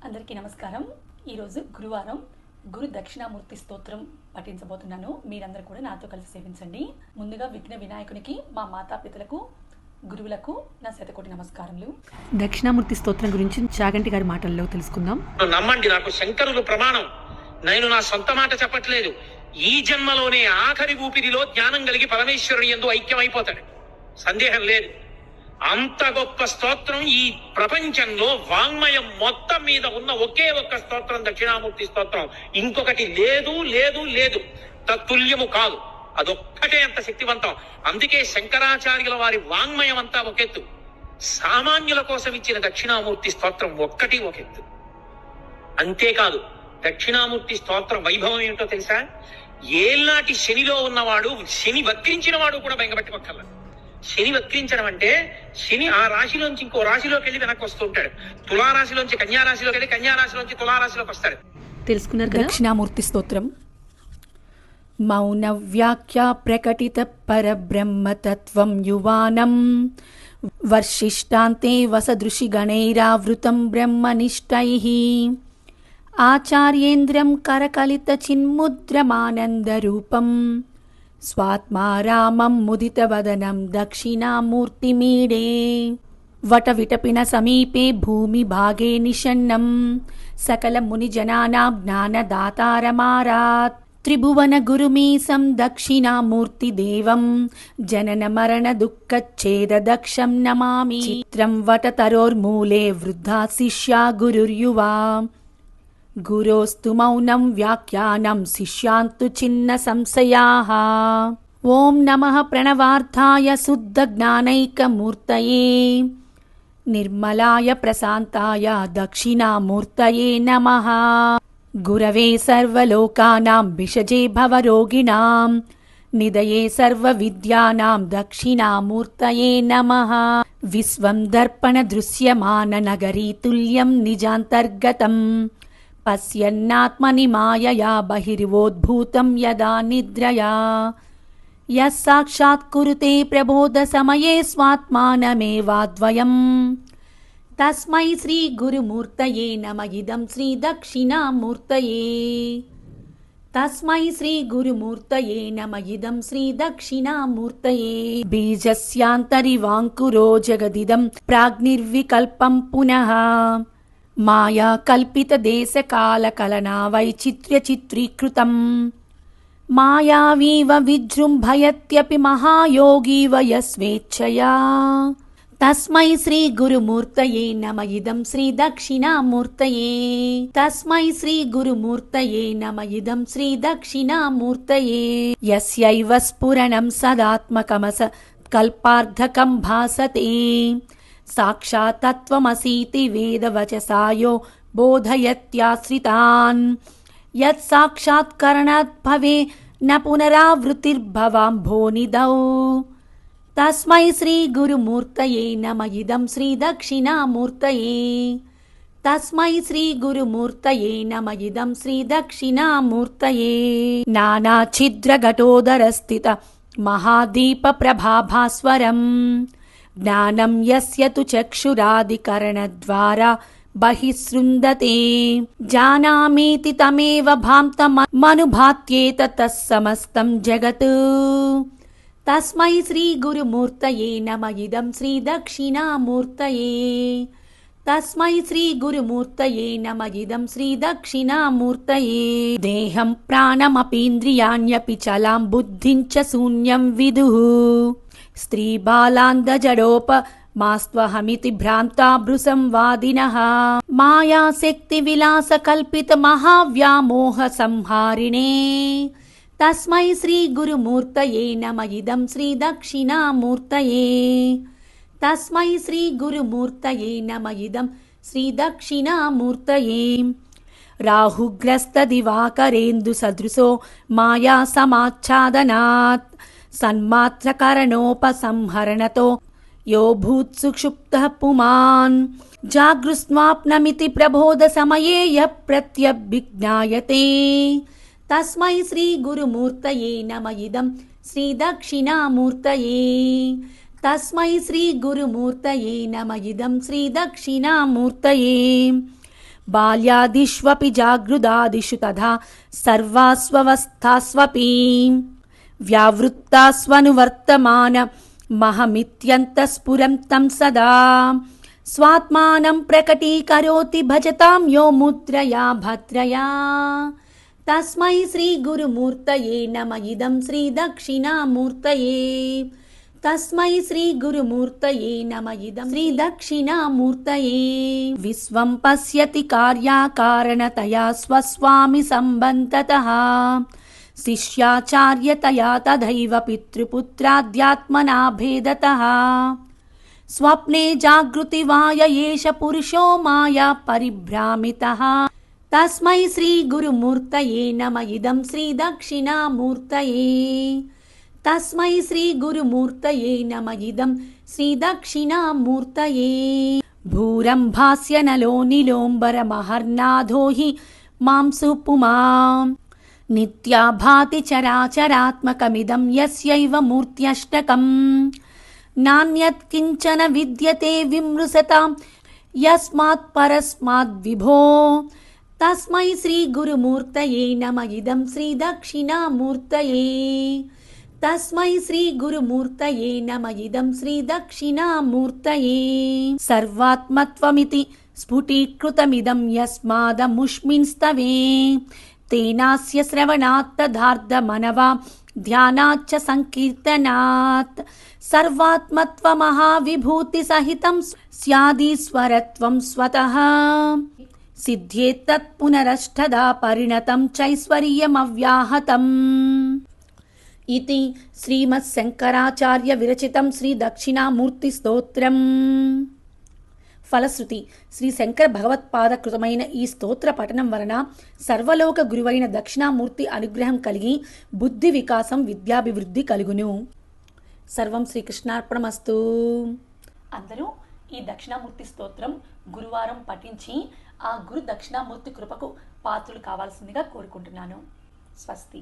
అందరికీ నమస్కారం. ఈరోజు గురువారం గురు దక్షిణామూర్తి స్తోత్రం పఠించబోతున్నాను. మీరందరూ కూడా నాతో కలిసి సేవించండి. ముందుగా విఘ్న వినాయకునికి, మా మాతాపితలకు, గురువులకు నా శతకోటి నమస్కారములు. దక్షిణామూర్తి స్తోత్రం గురించి చాగంటి గారి మాటల్లో తెలుసుకుందాం. నమ్మండి, నాకు శంకరులు ప్రమాణం. నేను నా సొంత మాట చెప్పట్లేదు. ఈ జన్మలోనే ఆఖరి ఊపిరిలో జ్ఞానం కలిగి పరమేశ్వరుని యందు ఐక్యమైపోతాడు, సందేహం లేదు. అంత గొప్ప స్తోత్రం ఈ ప్రపంచంలో వాంగ్మయం మొత్తం మీద ఉన్న ఒకే ఒక్క స్తోత్రం దక్షిణామూర్తి స్తోత్రం. ఇంకొకటి లేదు లేదు లేదు, తత్తుల్యము కాదు. అదొక్కటే అంత శక్తివంతం. అందుకే శంకరాచార్యుల వారి వాంగ్మయం అంతా ఒకెత్తు, సామాన్యుల కోసం ఇచ్చిన దక్షిణామూర్తి స్తోత్రం ఒక్కటి ఒకెత్తు. అంతేకాదు, దక్షిణామూర్తి స్తోత్రం వైభవం ఏమిటో తెలుసా? ఏల్నాటి శనిలో ఉన్నవాడు, శని వక్రించిన వాడు కూడా బెంగపెట్టుకోగలరు. శని వక్రించడం అంటే శని ఆ రాశిలోంచి ఇంకో రాశిలోకి వెళ్ళి వెనక్కి వస్తూ ఉంటాడు. తులారాశిలోంచి కన్యారాశిలోకి వెళ్ళి కన్యారాశిలోంచి తులారాశిలోకి వస్తాడు. తెలుసుకున్నారు. దక్షిణామూర్తి స్తోత్రం. మౌన వ్యాఖ్యా ప్రకటిత పరబ్రహ్మతత్వం యువానం వర్షిష్టాంతే వసదృషి గణైరావృతం బ్రహ్మనిష్టైః ఆచార్యేంద్రం కరకలిత చిన్ముద్రమానందరూపం స్వాత్మారామం ముదితవదనం దక్షిణామూర్తిమీడే వటవిటపిన సమీపే భూమి భాగే నిషన్నం సకల మునిజనానాం జ్ఞానదాతారమారాత్ త్రిభువన గురుమీసం దక్షిణామూర్తి దేవం జనన మరణ దుఃఖచ్ఛేద దక్షం నమామి. చిత్రం వటతరోర్మూలే వృద్ధా శిష్యా గురుర్యువా గురోస్తు మౌనం వ్యాఖ్యానం శిష్యాంతు చిన్న సంశయాః. ఓం నమః ప్రణవార్థాయ శుద్ధ జ్ఞానైకమూర్తయే నిర్మలాయ ప్రశాంతాయ దక్షిణామూర్తయే నమః. గురవే సర్వలోకానాం విషజే భవరోగిణాం నిదయే సర్వవిద్యానాం దక్షిణామూర్తయే నమః. విశ్వం దర్పణ దృశ్యమాన నగరీ తుల్యం నిజాంతర్గతం పశ్యన్నాత్మని మాయయా బహిర్వోద్భూతం యదా నిద్రయా యః సాక్షాత్ కురుతే ప్రబోధ సమయే స్వాత్మానమేవాద్వయం తస్మై శ్రీ గురుమూర్తయే నమ. ఇదం శ్రీ దక్షిణామూర్తయే. తస్మై శ్రీ గురుమూర్తయే నమ. ఇదం శ్రీ దక్షిణామూర్తయే. బీజస్యాంతరివాంకురో జగదిదం ప్రాగ్నిర్వికల్పం పునః మాయా కల్పిత దేశ కాల కలనా వైచిత్ర్య చిత్రీకృతం మాయావీవ విజృంభయత్యపి మహాయోగీవ యస్వేచ్ఛయా తస్మై శ్రీ గురుమూర్తయే నమ. ఇదం శ్రీ దక్షిణామూర్తయే. తస్మై శ్రీ గురుమూర్తయే నమ. ఇదం శ్రీ దక్షిణామూర్తయే. యస్యైవ స్ఫురణం సదాత్మకమస కల్పార్ధకం భాసతే సాక్షాత్ తత్వమసీతి వేదవచసాయో బోధయత్యాశ్రితాన్ యత్ సాక్షాత్కరణాత్ భవే న పునరావృతిర్భవాంభోనిదౌ తస్మై శ్రీ గురుమూర్తయే నమ. ఇదం శ్రీ దక్షిణామూర్తయే. తస్మై శ్రీ గురుమూర్తయే నమ. ఇదం శ్రీ దక్షిణామూర్తయే. నానాఛిద్రఘటోదరస్థిత మహాదీప ప్రభాభాస్వరం జ్ఞానం యస్య తు చక్షురాదికరణద్వారా బహిస్సృందతే జానామీతి తమేవ భాంతమనుభాత్యేత తస్సమస్తం జగత్ తస్మై శ్రీ గురుమూర్తయే నమ. ఇదం శ్రీ దక్షిణామూర్తయే. తస్మై శ్రీ గురుమూర్తయే నమ. ఇదం శ్రీ దక్షిణామూర్తయే. దేహం ప్రాణమపీంద్రియాణ్యపి చలాం బుద్ధిం చ శూన్యం విదుః స్త్రీ బాలాంధజడోప మాస్త్వహమితి భ్రాంతాభృసంవాదినః మాయాశక్తి విలాస కల్పిత మహావ్యామోహ సంహారిణే తస్మై శ్రీ గురుమూర్తయే నమ. ఇదం శ్రీ దక్షిణామూర్తయే. తస్మై శ్రీ గురుమూర్తయే నమ. ఇదం శ్రీ దక్షిణామూర్తయే. రాహుగ్రస్త దివాకరేందు సదృశో మాయా సమాచ్ఛాదనాత్ సన్మాత్రకరణోపసంహరణతో యో భూత్సుక్షుప్తః పుమాన్ జాగృస్వాప్నమితి ప్రబోధ సమయే యః ప్రత్యభిజ్ఞాయతే తస్మై శ్రీ గురుమూర్తయే నమ. ఇదం శ్రీ దక్షిణామూర్తయే. తస్మై శ్రీ గురుమూర్తయే నమ. ఇదం శ్రీ దక్షిణామూర్తయే. బాల్యాదిష్వపి జాగృదాదిషు తథా సర్వాస్వవస్థాస్వపి వ్యావృత్తాస్వనువర్తమాన మహమిత్యంతఃస్ఫురంతం సదా స్వాత్మానం ప్రకటీకరోతి భజతాం యో ముద్రయా భద్రయా తస్మై శ్రీ గురుమూర్తయే నమ ఇదం శ్రీ దక్షిణామూర్తయే తస్మై శ్రీ గురుమూర్తయే నమ ఇదం శ్రీ దక్షిణామూర్తయే విశ్వం పశ్యతి కార్యాకారణతయా స్వస్వామి సంబంధతః శిష్యాచార్యతయా తథైవ పితృపుత్రాధ్యాత్మనా భేదతః స్వప్నే జాగృతి వాయ ఏష పురుషో మాయా పరిభ్రామితః తస్మై శ్రీ గురుమూర్తయే నమ ఇదం శ్రీ దక్షిణామూర్తయే తస్మై శ్రీ గురుమూర్తయే నమ ఇదం శ్రీ దక్షిణామూర్తయే భూరంభాస్య నలో నిలోంబర మహర్నాథో హి మాంసు పుమాం నిత్యా భాతి చరాచరాత్మకమిదం యస్యైవ మూర్త్యష్టకం నాన్యత్ కించన విద్యతే విమృశతాం యస్మాత్ పరస్మాద్ విభో తస్మై శ్రీ గురుమూర్తయే నమ ఇదం శ్రీ దక్షిణామూర్తయే తస్మై శ్రీ గురుమూర్తయే నమ ఇదం శ్రీ దక్షిణామూర్తయే సర్వాత్మత్వమితి స్ఫుటీకృతమిదం యస్మాదముష్మిన్స్తవే తేనాస్య శ్రవణాత్ తదార్థమనవా ధ్యానాచ్చ సంకీర్తనాత్ సర్వాత్మత్వమహావిభూతి సహితం స్యాదీశ్వరత్వం స్వతః సిద్ధ్యేత్తత్ పునరష్టదా పరిణతం చైశ్వర్యమవ్యాహతం ఇతి శ్రీమత్ శంకరాచార్య విరచితం శ్రీ దక్షిణామూర్తి స్తోత్రం. ఫలశ్రుతి: శ్రీ శంకర భగవత్పాదకృతమైన ఈ స్తోత్ర పఠనం వలన సర్వలోక గురువైన దక్షిణామూర్తి అనుగ్రహం కలిగి బుద్ధి వికాసం విద్యాభివృద్ధి కలుగును. సర్వం శ్రీకృష్ణార్పణమస్తు. అందరూ ఈ దక్షిణామూర్తి స్తోత్రం గురువారం పఠించి ఆ గురు దక్షిణామూర్తి కృపకు పాత్రులు కావాల్సిందిగా కోరుకుంటున్నాను. స్వస్తి.